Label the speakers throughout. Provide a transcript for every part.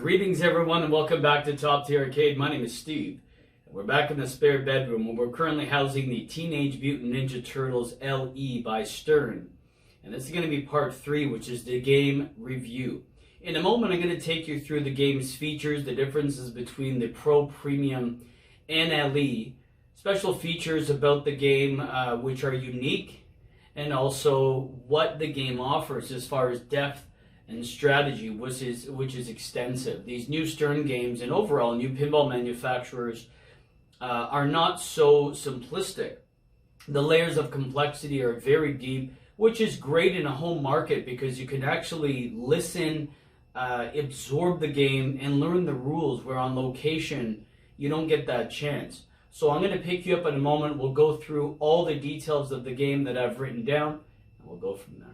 Speaker 1: Greetings everyone and welcome back to Top Tier Arcade. My name is Steve. We're back in the spare bedroom where we're currently housing the Teenage Mutant Ninja Turtles LE by Stern. And this is going to be part 3, which is the game review. In a moment I'm going to take you through the game's features, the differences between the Pro, Premium, and LE, special features about the game which are unique, and also what the game offers as far as depth and strategy, which is extensive. These new Stern games and overall new pinball manufacturers are not so simplistic. The layers of complexity are very deep, which is great in a home market because you can actually listen, absorb the game, and learn the rules, where on location you don't get that chance. So I'm going to pick you up in a moment. We'll go through all the details of the game that I've written down, and we'll go from there.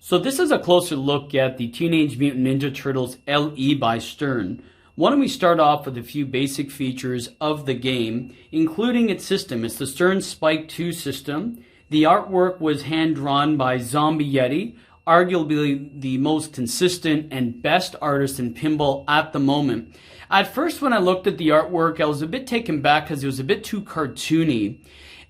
Speaker 1: So this is a closer look at the Teenage Mutant Ninja Turtles LE by Stern. Why don't we start off with a few basic features of the game, including its system. It's the Stern Spike 2 system. The artwork was hand-drawn by Zombie Yeti, arguably the most consistent and best artist in pinball at the moment. At first, when I looked at the artwork, I was a bit taken back because it was a bit too cartoony.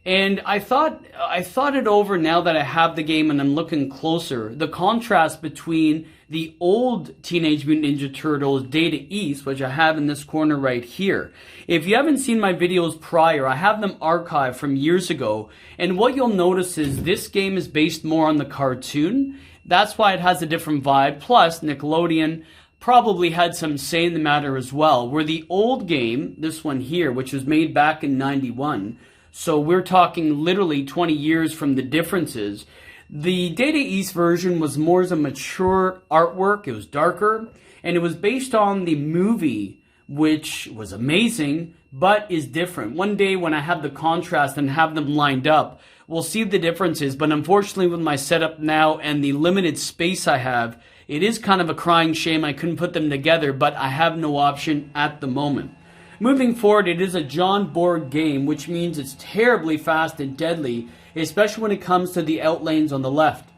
Speaker 1: And I thought it over now that I have the game and I'm looking closer. The contrast between the old Teenage Mutant Ninja Turtles Data East, which I have in this corner right here. If you haven't seen my videos prior, I have them archived from years ago. And what you'll notice is this game is based more on the cartoon. That's why it has a different vibe. Plus, Nickelodeon probably had some say in the matter as well. Where the old game, this one here, which was made back in '91, so we're talking literally 20 years from the differences. The Data East version was more as a mature artwork. It was darker, and it was based on the movie, which was amazing, but is different. One day when I have the contrast and have them lined up, we'll see the differences. But unfortunately, with my setup now and the limited space I have, it is kind of a crying shame I couldn't put them together, but I have no option at the moment. Moving forward, it is a John board game, which means it's terribly fast and deadly, especially when it comes to the outlanes on the left.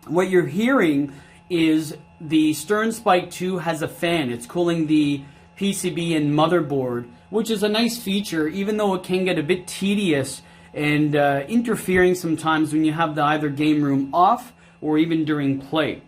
Speaker 1: What you're hearing is the Stern Spike 2 has a fan. It's cooling the PCB and motherboard, which is a nice feature, even though it can get a bit tedious and interfering sometimes when you have the either game room off or even during play.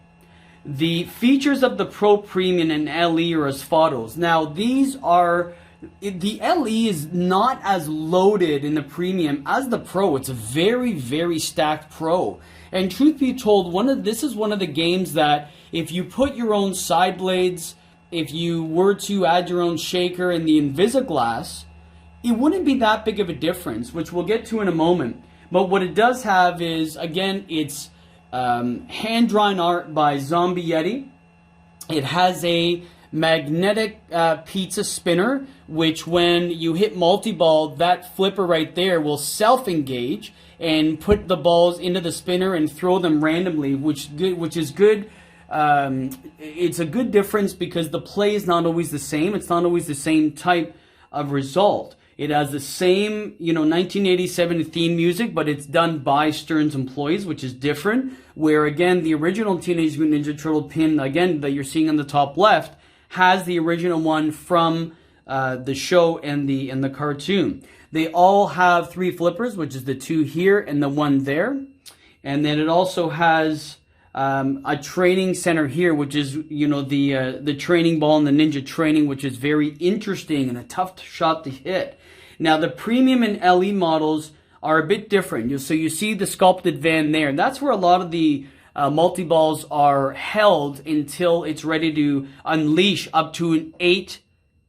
Speaker 1: The features of the Pro, Premium, and LE are as follows. Now, these are... The LE is not as loaded in the Premium as the Pro. It's a very, very stacked Pro. And truth be told, this is one of the games that if you put your own side blades, if you were to add your own shaker and the Invisiglass, it wouldn't be that big of a difference, which we'll get to in a moment. But what it does have is, again, it's hand-drawn art by Zombie Yeti. It has a magnetic pizza spinner, which when you hit multi-ball, that flipper right there will self-engage and put the balls into the spinner and throw them randomly, which is good. It's a good difference because the play is not always the same. It's not always the same type of result. It has the same, 1987 theme music, but it's done by Stern's employees, which is different. Where, again, the original Teenage Mutant Ninja Turtle pin, again, that you're seeing on the top left, has the original one from the show and the cartoon. They all have 3 flippers, which is the 2 here and the 1 there. And then it also has a training center here, which is, the training ball and the ninja training, which is very interesting and a tough shot to hit. Now, the Premium and LE models are a bit different. So you see the sculpted van there. That's where a lot of the multi-balls are held until it's ready to unleash up to an 8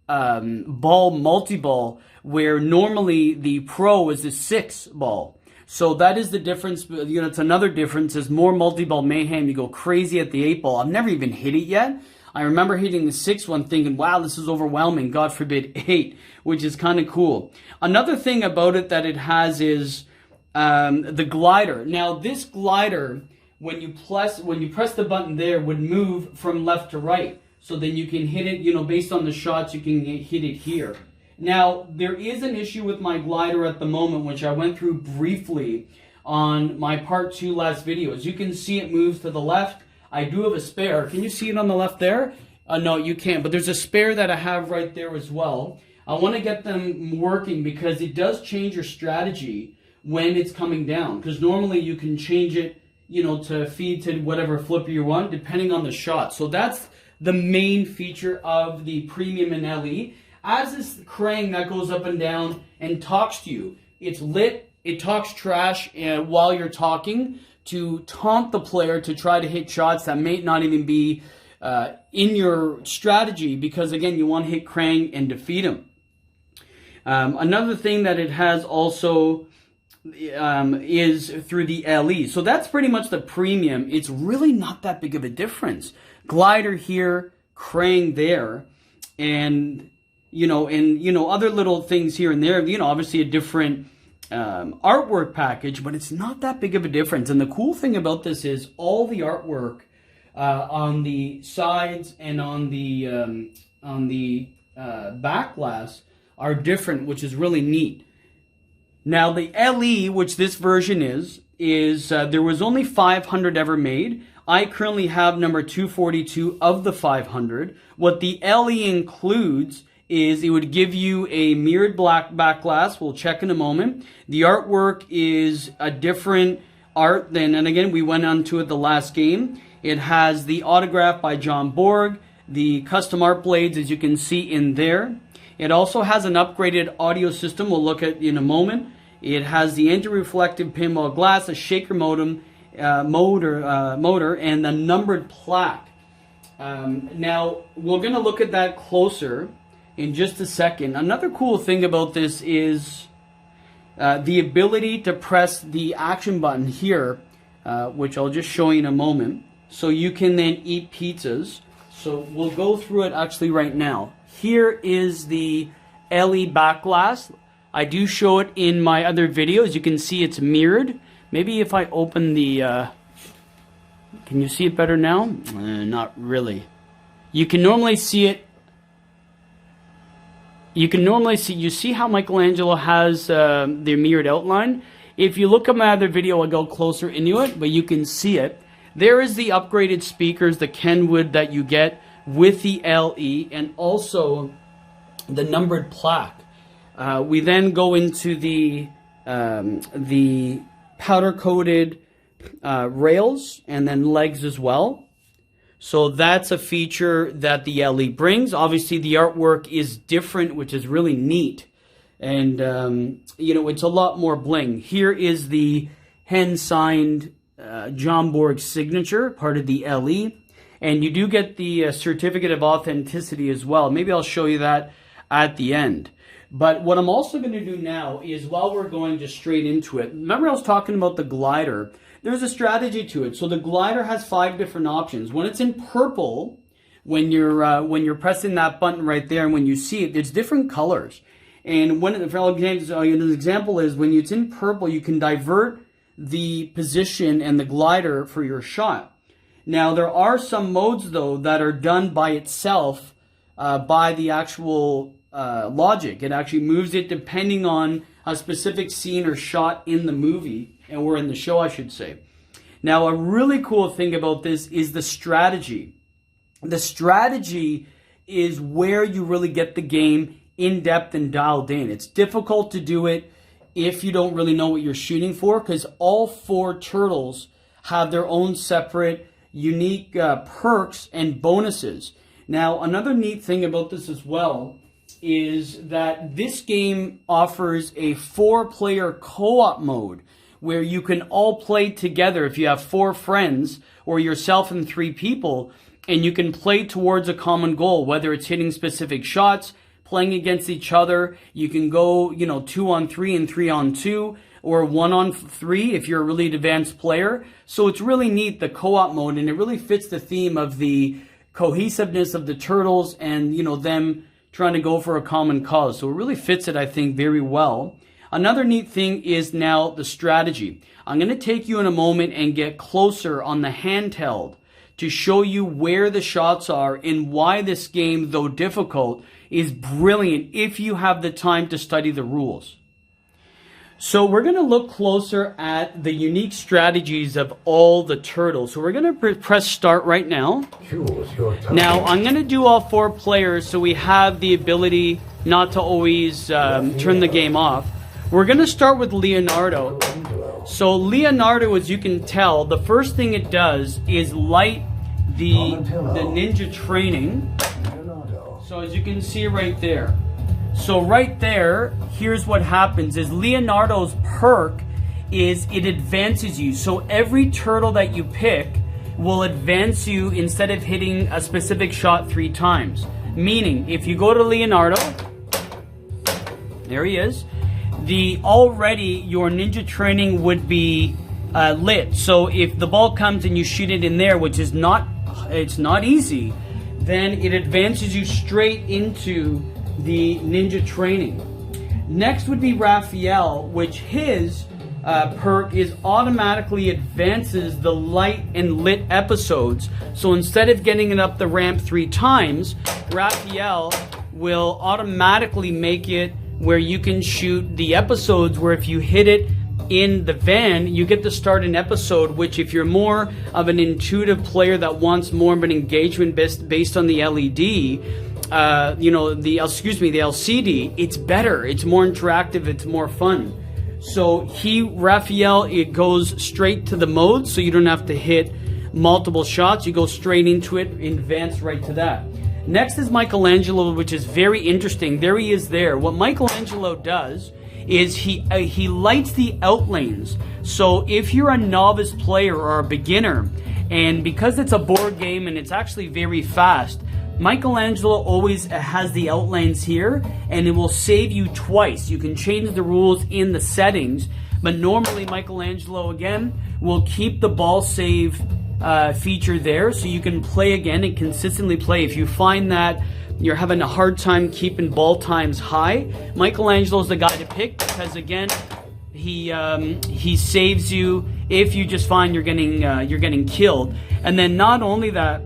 Speaker 1: ball multi-ball, where normally the Pro is a 6 ball. So that is the difference. It's another difference is more multi-ball mayhem. You go crazy at the 8 ball. I've never even hit it yet. I remember hitting the 6 one thinking, wow, this is overwhelming. God forbid 8, which is kind of cool. Another thing about it that it has is the glider. Now, this glider, when you press the button there, would move from left to right. So then you can hit it, based on the shots, you can hit it here. Now, there is an issue with my glider at the moment, which I went through briefly on my part 2 last video. As you can see, it moves to the left. I do have a spare. Can you see it on the left there? No, you can't. But there's a spare that I have right there as well. I want to get them working because it does change your strategy when it's coming down. Because normally you can change it, you know, to feed to whatever flipper you want, depending on the shot. So that's the main feature of the Premium in LE. As this Krang that goes up and down and talks to you, it's lit, it talks trash while you're talking to taunt the player to try to hit shots that may not even be in your strategy, because again, you want to hit Krang and defeat him. Another thing that it has also is through the LE. So that's pretty much the Premium. It's really not that big of a difference. Glider here, Krang there, and other little things here and there. You know, obviously a different artwork package, but it's not that big of a difference. And the cool thing about this is all the artwork on the sides and on the back glass are different, which is really neat. Now the LE, which this version is there was only 500 ever made. I currently have number 242 of the 500. What the LE includes is it would give you a mirrored black back glass. We'll check in a moment. The artwork is a different art than, and again, we went on to it the last game. It has the autograph by John Borg, the custom art blades, as you can see in there. It also has an upgraded audio system we'll look at in a moment. It has the anti-reflective pinball glass, a shaker motor, and a numbered plaque. Now, we're going to look at that closer in just a second. Another cool thing about this is the ability to press the action button here, which I'll just show you in a moment. So you can then eat pizzas. So we'll go through it actually right now. Here is the LE back glass. I do show it in my other videos. You can see it's mirrored. Maybe if I open the... can you see it better now? Not really. You can normally see it. You see how Michelangelo has the mirrored outline? If you look at my other video, I'll go closer into it, but you can see it. There is the upgraded speakers, the Kenwood that you get with the LE, and also the numbered plaque. We then go into the powder-coated rails and then legs as well. So that's a feature that the LE brings. Obviously, the artwork is different, which is really neat. And, it's a lot more bling. Here is the hand-signed John Borg signature, part of the LE. And you do get the certificate of authenticity as well. Maybe I'll show you that at the end. But what I'm also going to do now is, while we're going just straight into it, remember I was talking about the glider. There's a strategy to it. So the glider has 5 different options. When it's in purple, when you're pressing that button right there, and when you see it, it's different colors. And when, for example, is when it's in purple, you can divert the position and the glider for your shot. Now there are some modes though that are done by itself by the actual logic. It actually moves it depending on a specific scene or shot in the movie, or in the show, I should say. Now, a really cool thing about this is the strategy. The strategy is where you really get the game in depth and dialed in. It's difficult to do it if you don't really know what you're shooting for, because all 4 turtles have their own separate, unique perks and bonuses. Now, another neat thing about this as well is that this game offers a 4-player co-op mode where you can all play together if you have 4 friends or yourself and 3 people, and you can play towards a common goal, whether it's hitting specific shots, playing against each other. You can go, 2-on-3 and 3-on-2, or 1-on-3 if you're a really advanced player. So it's really neat, the co-op mode, and it really fits the theme of the cohesiveness of the turtles and, them trying to go for a common cause. So it really fits it, I think, very well. Another neat thing is now the strategy. I'm going to take you in a moment and get closer on the handheld to show you where the shots are and why this game, though difficult, is brilliant if you have the time to study the rules. So we're going to look closer at the unique strategies of all the turtles. So we're going to press start right now. Now I'm going to do all 4 players so we have the ability not to always turn the game off. We're going to start with Leonardo. So Leonardo, as you can tell, the first thing it does is light the ninja training. So as you can see right there. So right there, here's what happens is Leonardo's perk is it advances you. So every turtle that you pick will advance you instead of hitting a specific shot 3 times. Meaning, if you go to Leonardo, there he is, already your ninja training would be lit. So if the ball comes and you shoot it in there, which is it's not easy, then it advances you straight into the ninja training. Next would be Raphael, which his perk is automatically advances the light and lit episodes. So instead of getting it up the ramp 3 times, Raphael will automatically make it where you can shoot the episodes where if you hit it in the van, you get to start an episode, which if you're more of an intuitive player that wants more of an engagement based on the LED, the LCD, it's better, it's more interactive, it's more fun. So Raphael, it goes straight to the mode, so you don't have to hit multiple shots, you go straight into it, advance right to that. Next is Michelangelo, which is very interesting. There he is there. What Michelangelo does is he lights the outlanes. So if you're a novice player or a beginner, and because it's a board game and it's actually very fast, Michelangelo always has the outlanes here, and it will save you twice. You can change the rules in the settings, but normally Michelangelo, again, will keep the ball save feature there, so you can play again and consistently play. If you find that you're having a hard time keeping ball times high, Michelangelo's the guy to pick, because again, he saves you if you just find you're getting killed. And then not only that,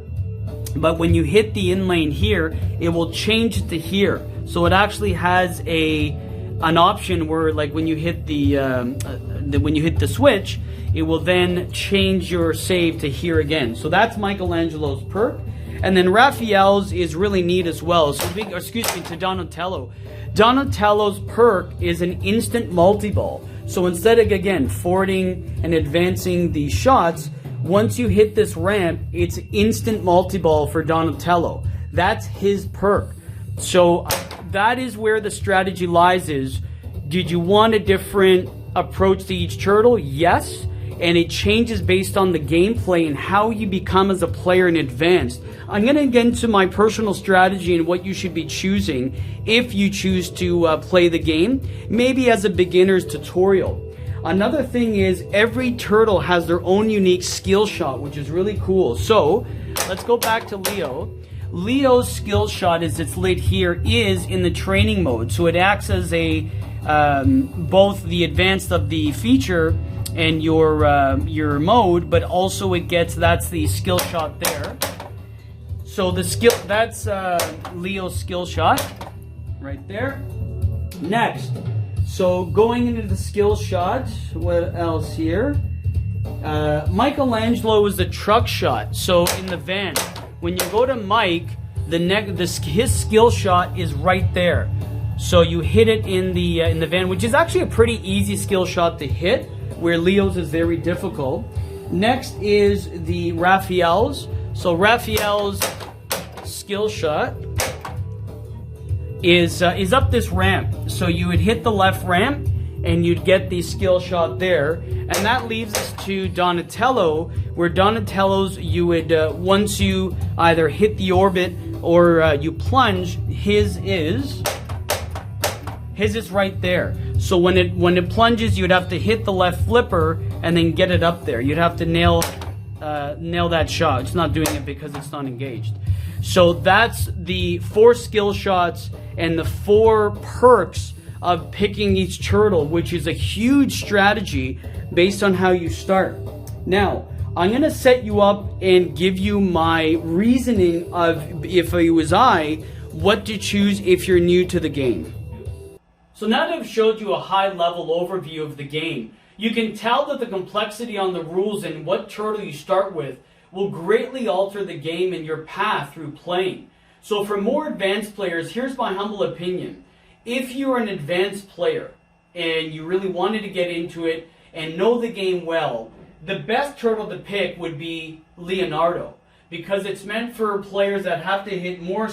Speaker 1: but when you hit the in lane here, it will change it to here. So it actually has an option where, like, when you hit the switch, it will then change your save to here again. So that's Michelangelo's perk. And then Raphael's is really neat as well. So to Donatello. Donatello's perk is an instant multi-ball. So instead of, again, forwarding and advancing the shots, once you hit this ramp, it's instant multi-ball for Donatello. That's his perk. So that is where the strategy lies is, did you want a different approach to each turtle? Yes. And it changes based on the gameplay and how you become as a player in advance. I'm going to get into my personal strategy and what you should be choosing if you choose to play the game, maybe as a beginner's tutorial. Another thing is every turtle has their own unique skill shot, which is really cool. So let's go back to Leo. Leo's skill shot, as it's lit here, is in the training mode. So it acts as a both the advanced of the feature and your mode, but also it gets, that's the skill shot there. So that's Leo's skill shot right there. Next, so going into the skill shot, what else here? Michelangelo is the truck shot. So in the van, when you go to Mike, his skill shot is right there. So you hit it in the van, which is actually a pretty easy skill shot to hit, where Leo's is very difficult. Next is the Raphael's. So Raphael's skill shot is up this ramp. So you would hit the left ramp and you'd get the skill shot there. And that leaves us to Donatello, where Donatello's you would, once you either hit the orbit or you plunge, his is right there. So when it plunges, you'd have to hit the left flipper and then get it up there. You'd have to nail that shot. It's not doing it because it's not engaged. So that's the 4 skill shots and the 4 perks of picking each turtle, which is a huge strategy based on how you start. Now, I'm going to set you up and give you my reasoning of, if it was what to choose if you're new to the game. So now that I've showed you a high-level overview of the game, you can tell that the complexity on the rules and what turtle you start with will greatly alter the game and your path through playing. So for more advanced players, here's my humble opinion. If you're an advanced player and you really wanted to get into it and know the game well, the best turtle to pick would be Leonardo, because it's meant for players that have to hit more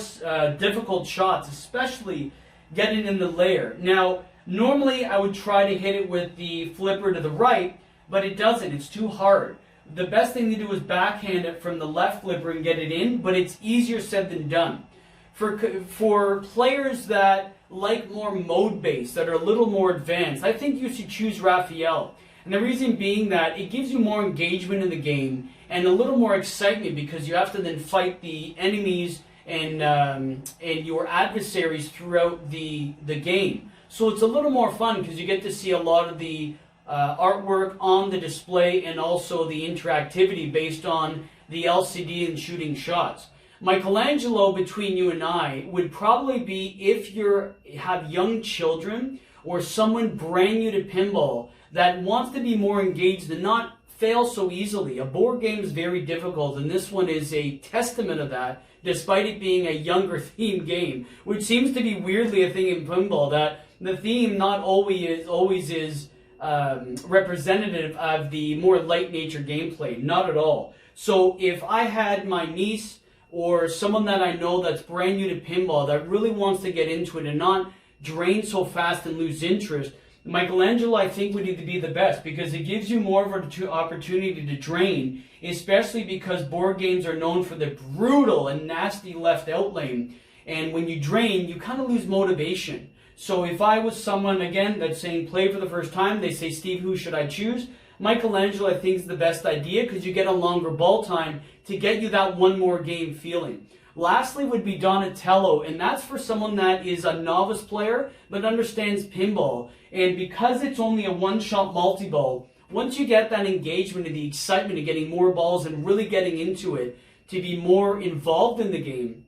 Speaker 1: difficult shots, especially getting in the layer. Now, normally I would try to hit it with the flipper to the right, but it doesn't. It's too hard. The best thing to do is backhand it from the left flipper and get it in, but it's easier said than done. For players that like more mode-based, that are a little more advanced, I think you should choose Raphael. And the reason being that it gives you more engagement in the game and a little more excitement, because you have to then fight the enemies and your adversaries throughout the game. So it's a little more fun because you get to see a lot of the artwork on the display and also the interactivity based on the LCD and shooting shots. Michelangelo, between you and I, would probably be if you have young children or someone brand new to pinball that wants to be more engaged and not fail so easily. A board game is very difficult, and this one is a testament of that, despite it being a younger themed game, which seems to be weirdly a thing in pinball, that the theme not always is representative of the more light nature gameplay. Not at all. So if I had my niece or someone that I know that's brand new to pinball that really wants to get into it and not drain so fast and lose interest, Michelangelo, I think, would either be the best, because it gives you more of an opportunity to drain, especially because board games are known for the brutal and nasty left out lane. And when you drain, you kind of lose motivation. So if I was someone, again, that's saying play for the first time, they say, Steve, who should I choose? Michelangelo, I think, is the best idea, because you get a longer ball time to get you that one more game feeling. Lastly would be Donatello, and that's for someone that is a novice player but understands pinball. And because it's only a one-shot multi-ball, once you get that engagement and the excitement of getting more balls and really getting into it to be more involved in the game,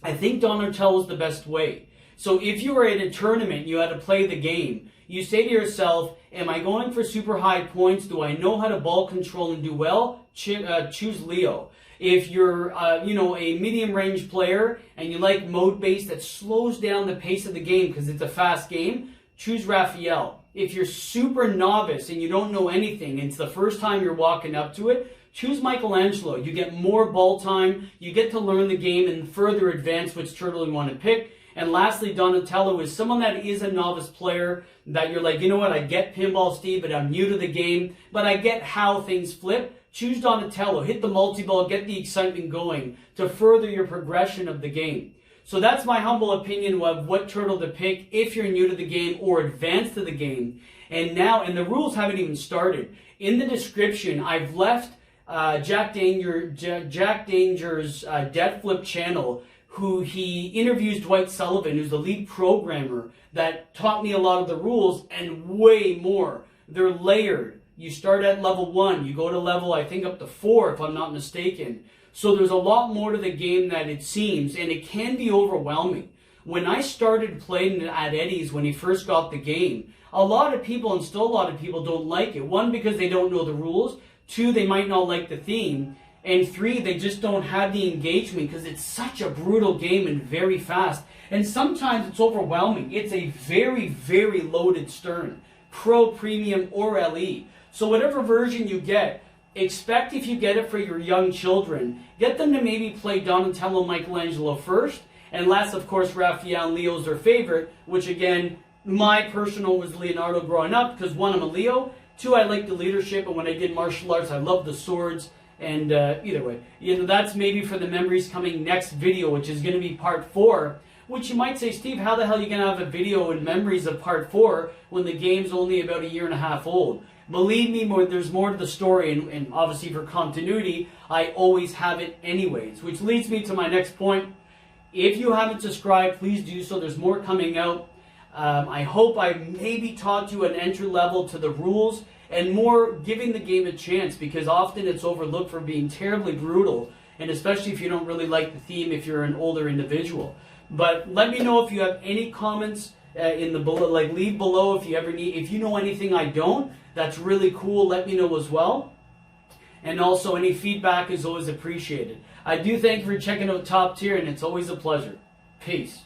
Speaker 1: I think Donatello is the best way. So if you were at a tournament, you had to play the game, you say to yourself, am I going for super high points? Do I know how to ball control and do well? Choose Leo. If you're, a medium range player and you like mode based that slows down the pace of the game because it's a fast game, choose Raphael. If you're super novice and you don't know anything, and it's the first time you're walking up to it, choose Michelangelo. You get more ball time, you get to learn the game and further advance which turtle you want to pick. And lastly, Donatello is someone that is a novice player that you're like, you know what, I get pinball, Steve, but I'm new to the game, but I get how things flip. Choose Donatello, hit the multi-ball, get the excitement going to further your progression of the game. So that's my humble opinion of what turtle to pick if you're new to the game or advanced to the game. And the rules haven't even started. In the description, I've left Jack Danger's Death Flip channel, who he interviews Dwight Sullivan, who's the lead programmer that taught me a lot of the rules and way more. They're layered. You start at level 1, you go to level, I think, up to 4, if I'm not mistaken. So there's a lot more to the game than it seems, and it can be overwhelming. When I started playing at Eddie's when he first got the game, a lot of people, and still a lot of people, don't like it. 1, because they don't know the rules. 2, they might not like the theme. And 3, they just don't have the engagement because it's such a brutal game and very fast. And sometimes it's overwhelming. It's a very, very loaded Stern, Pro, Premium, or LE. So whatever version you get, expect if you get it for your young children, get them to maybe play Donatello, Michelangelo first, and last, of course, Raphael and Leo's their favorite, which again, my personal was Leonardo growing up, because 1, I'm a Leo, 2, I like the leadership, and when I did martial arts, I love the swords, and either way, that's maybe for the memories coming next video, which is going to be part 4, which you might say, Steve, how the hell are you going to have a video and memories of part 4 when the game's only about 1.5 years old? Believe me, there's more to the story, and obviously for continuity, I always have it anyways. Which leads me to my next point. If you haven't subscribed, please do so. There's more coming out. I hope I maybe taught you an entry level to the rules and more giving the game a chance, because often it's overlooked for being terribly brutal, and especially if you don't really like the theme if you're an older individual. But let me know if you have any comments, in the below. Like, leave below if you ever need. If you know anything I don't, that's really cool. Let me know as well. And also, any feedback is always appreciated. I do thank you for checking out Top Tier, and it's always a pleasure. Peace.